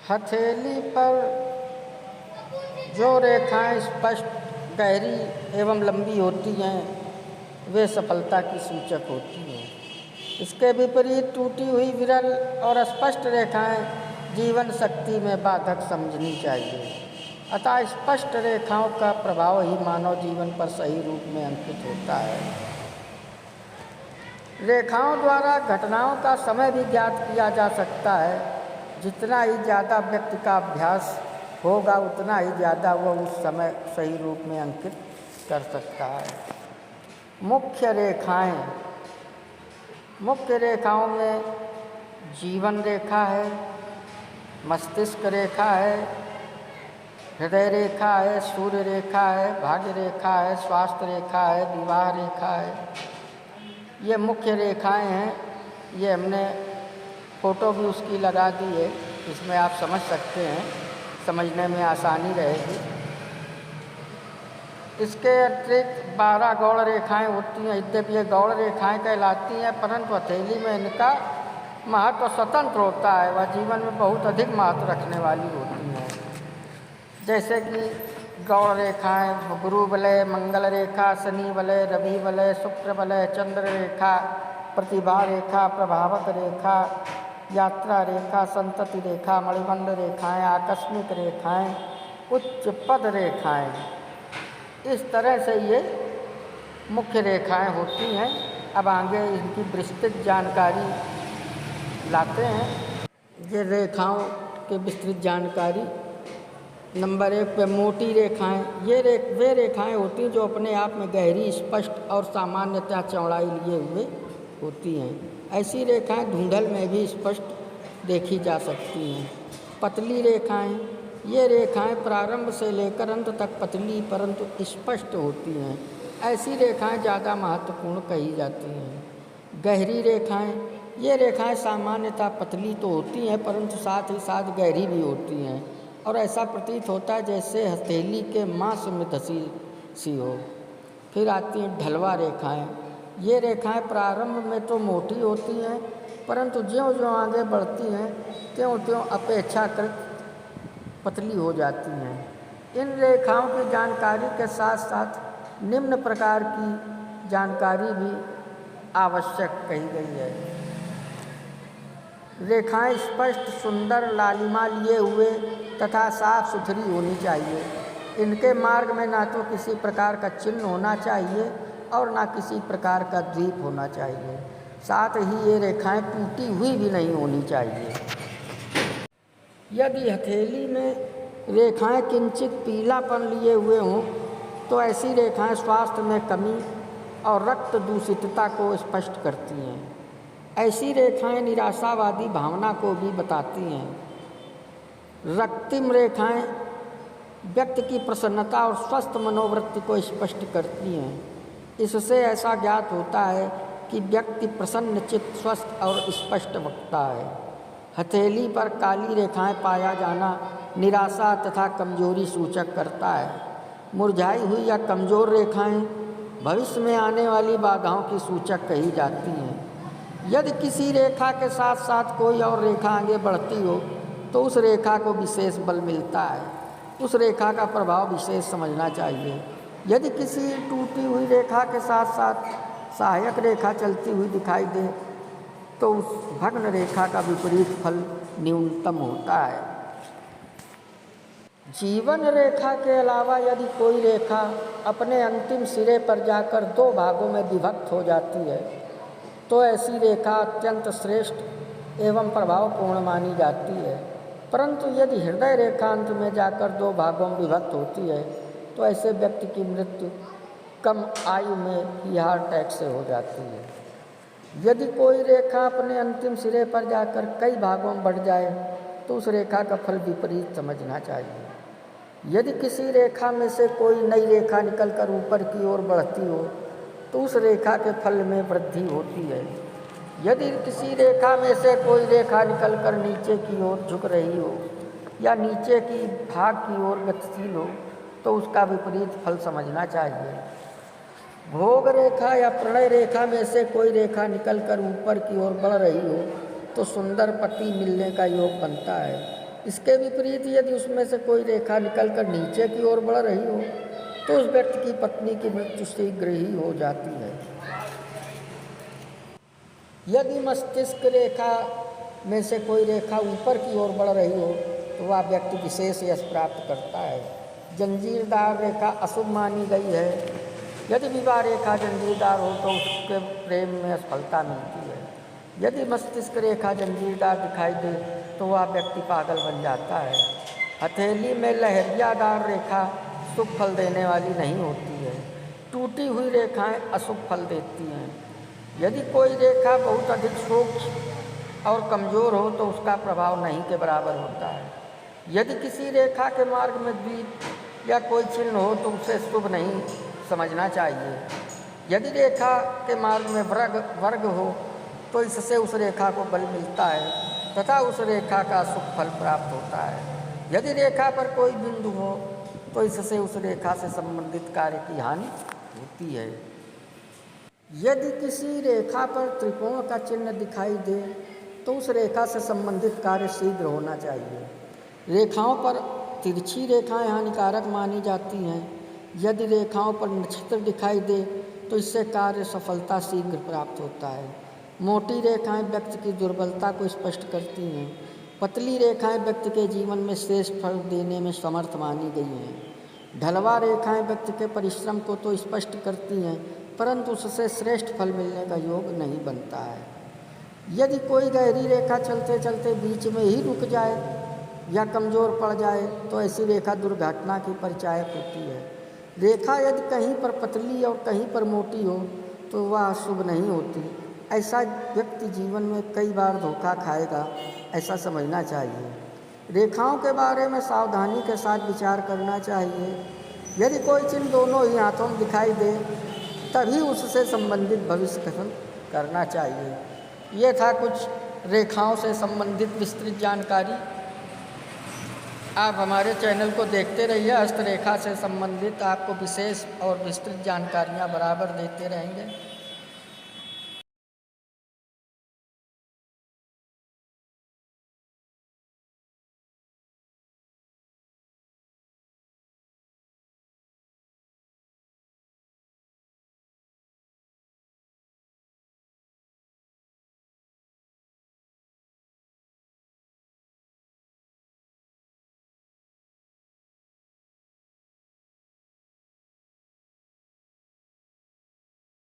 हथेली पर जो रेखाएं स्पष्ट, गहरी एवं लंबी होती हैं वे सफलता की सूचक होती हैं। इसके विपरीत टूटी हुई विरल और अस्पष्ट रेखाएं जीवन शक्ति में बाधक समझनी चाहिए। अतः स्पष्ट रेखाओं का प्रभाव ही मानव जीवन पर सही रूप में अंकित होता है। रेखाओं द्वारा घटनाओं का समय भी ज्ञात किया जा सकता है। जितना ही ज़्यादा व्यक्ति का अभ्यास होगा उतना ही ज़्यादा वह उस समय सही रूप में अंकित कर सकता है। मुख्य रेखाओं में जीवन रेखा है, मस्तिष्क रेखा है, हृदय रेखा है, सूर्य रेखा है, भाग्य रेखा है, स्वास्थ्य रेखा है, विवाह रेखा है। ये मुख्य रेखाएं हैं। ये हमने फ़ोटो भी उसकी लगा दी है, इसमें आप समझ सकते हैं, समझने में आसानी रहेगी। इसके अतिरिक्त 12 गौड़ रेखाएं होती हैं। यद्यपि ये गौड़ रेखाएं कहलाती हैं, परंतु हथेली में इनका महत्व स्वतंत्र होता है। वह जीवन में बहुत अधिक महत्व रखने वाली होती हैं। जैसे कि गौड़ रेखाएं गुरु वलय, मंगल रेखा, शनि वलय, रवि वलय, शुक्र वलय, चंद्र रेखा, प्रतिभा रेखा, प्रभावक रेखा, यात्रा रेखा, संतति रेखा, मणिबंध रेखाएं, आकस्मिक रेखाएं, उच्च पद रेखाएं, इस तरह से ये मुख्य रेखाएं होती हैं। अब आगे इनकी विस्तृत जानकारी लाते हैं। ये रेखाओं की विस्तृत जानकारी। नंबर 1 पे मोटी रेखाएं। वे रेखाएं होती हैं जो अपने आप में गहरी, स्पष्ट और सामान्यतः चौड़ाई लिए हुए होती हैं। ऐसी रेखाएं धुंधल में भी स्पष्ट देखी जा सकती हैं। पतली रेखाएं। ये रेखाएं प्रारंभ से लेकर अंत तक पतली परंतु स्पष्ट होती हैं। ऐसी रेखाएं ज़्यादा महत्वपूर्ण कही जाती हैं। गहरी रेखाएं। ये रेखाएं सामान्यतः पतली तो होती हैं परंतु साथ ही साथ गहरी भी होती हैं और ऐसा प्रतीत होता है जैसे हथेली के मांस में धसी सी हो। फिर आती हैं ढलवा रेखाएं। ये रेखाएं प्रारंभ में तो मोटी होती हैं परंतु ज्यों-ज्यों आगे बढ़ती हैं त्यों-त्यों अपेक्षाकृत पतली हो जाती हैं। इन रेखाओं की जानकारी के साथ साथ निम्न प्रकार की जानकारी भी आवश्यक कही गई है। रेखाएं स्पष्ट, सुंदर, लालिमा लिए हुए तथा साफ सुथरी होनी चाहिए। इनके मार्ग में ना तो किसी प्रकार का चिन्ह होना चाहिए और ना किसी प्रकार का द्वीप होना चाहिए। साथ ही ये रेखाएं टूटी हुई भी नहीं होनी चाहिए। यदि हथेली में रेखाएं किंचित पीलापन लिए हुए हों तो ऐसी रेखाएं स्वास्थ्य में कमी और रक्त दूषितता को स्पष्ट करती हैं। ऐसी रेखाएं निराशावादी भावना को भी बताती हैं। रक्तिम रेखाएं व्यक्ति की प्रसन्नता और स्वस्थ मनोवृत्ति को स्पष्ट करती हैं। इससे ऐसा ज्ञात होता है कि व्यक्ति प्रसन्न चित्त, स्वस्थ और स्पष्ट वक्ता है। हथेली पर काली रेखाएं पाया जाना निराशा तथा कमजोरी सूचक करता है। मुरझाई हुई या कमज़ोर रेखाएं भविष्य में आने वाली बाधाओं की सूचक कही जाती हैं। यदि किसी रेखा के साथ साथ कोई और रेखा आगे बढ़ती हो तो उस रेखा को विशेष बल मिलता है। उस रेखा का प्रभाव विशेष समझना चाहिए। यदि किसी टूटी हुई रेखा के साथ साथ सहायक रेखा चलती हुई दिखाई दे तो उस भग्न रेखा का विपरीत फल न्यूनतम होता है। जीवन रेखा के अलावा यदि कोई रेखा अपने अंतिम सिरे पर जाकर 2 भागों में विभक्त हो जाती है तो ऐसी रेखा अत्यंत श्रेष्ठ एवं प्रभावपूर्ण मानी जाती है। परंतु यदि हृदय रेखा अंत में जाकर 2 भागों में विभक्त होती है तो ऐसे व्यक्ति की मृत्यु कम आयु में ही हार्ट अटैक से हो जाती है। यदि कोई रेखा अपने अंतिम सिरे पर जाकर कई भागों में बढ़ जाए तो उस रेखा का फल विपरीत समझना चाहिए। यदि किसी रेखा में से कोई नई रेखा निकलकर ऊपर की ओर बढ़ती हो तो उस रेखा के फल में वृद्धि होती है। यदि किसी रेखा में से कोई रेखा निकलकर नीचे की ओर झुक रही हो या नीचे की भाग की ओर गतिशील हो तो उसका विपरीत फल समझना चाहिए। भोग रेखा या प्रणय रेखा में से कोई रेखा निकलकर ऊपर की ओर बढ़ रही हो तो सुंदर पति मिलने का योग बनता है। इसके विपरीत यदि उसमें से कोई रेखा निकलकर नीचे की ओर बढ़ रही हो तो उस व्यक्ति की पत्नी की मृत्यु शीघ्र ही हो जाती है। यदि मस्तिष्क रेखा में से कोई रेखा ऊपर की ओर बढ़ रही हो तो वह व्यक्ति विशेष यश प्राप्त करता है। जंजीरदार रेखा अशुभ मानी गई है। यदि विवाह रेखा जंजीरदार हो तो उसके प्रेम में असफलता मिलती है। यदि मस्तिष्क रेखा जंजीरदार दिखाई दे तो वह व्यक्ति पागल बन जाता है। हथेली में लहरियादार रेखा शुभ फल देने वाली नहीं होती है। टूटी हुई रेखाएं अशुभ फल देती हैं। यदि कोई रेखा बहुत अधिक सूक्ष्म और कमज़ोर हो तो उसका प्रभाव नहीं के बराबर होता है। यदि किसी रेखा के मार्ग में द्वीप या कोई चिन्ह हो तो उसे शुभ नहीं समझना चाहिए। यदि रेखा के मार्ग में वर्ग हो तो इससे उस रेखा को बल मिलता है तथा उस रेखा का शुभ फल प्राप्त होता है। यदि रेखा पर कोई बिंदु हो तो इससे उस रेखा से संबंधित कार्य की हानि होती है। यदि किसी रेखा पर त्रिकोण का चिन्ह दिखाई दे तो उस रेखा से संबंधित कार्य शीघ्र होना चाहिए। रेखाओं पर तिरछी रेखाएं हानिकारक मानी जाती हैं। यदि रेखाओं पर नक्षत्र दिखाई दे तो इससे कार्य सफलता शीघ्र प्राप्त होता है। मोटी रेखाएं व्यक्ति की दुर्बलता को स्पष्ट करती हैं। पतली रेखाएं व्यक्ति के जीवन में श्रेष्ठ फल देने में समर्थ मानी गई हैं। ढलवा रेखाएं व्यक्ति के परिश्रम को तो स्पष्ट करती हैं परंतु उससे श्रेष्ठ फल मिलने का योग नहीं बनता है। यदि कोई गहरी रेखा चलते चलते बीच में ही रुक जाए या कमज़ोर पड़ जाए तो ऐसी रेखा दुर्घटना की परिचायक होती है। रेखा यदि कहीं पर पतली और कहीं पर मोटी हो तो वह शुभ नहीं होती। ऐसा व्यक्ति जीवन में कई बार धोखा खाएगा, ऐसा समझना चाहिए। रेखाओं के बारे में सावधानी के साथ विचार करना चाहिए। यदि कोई चिन्ह दोनों ही हाथों में दिखाई दे तभी उससे संबंधित भविष्य कथन करना चाहिए। ये था कुछ रेखाओं से संबंधित विस्तृत जानकारी। आप हमारे चैनल को देखते रहिए। हस्तरेखा से संबंधित आपको विशेष और विस्तृत जानकारियाँ बराबर देते रहेंगे।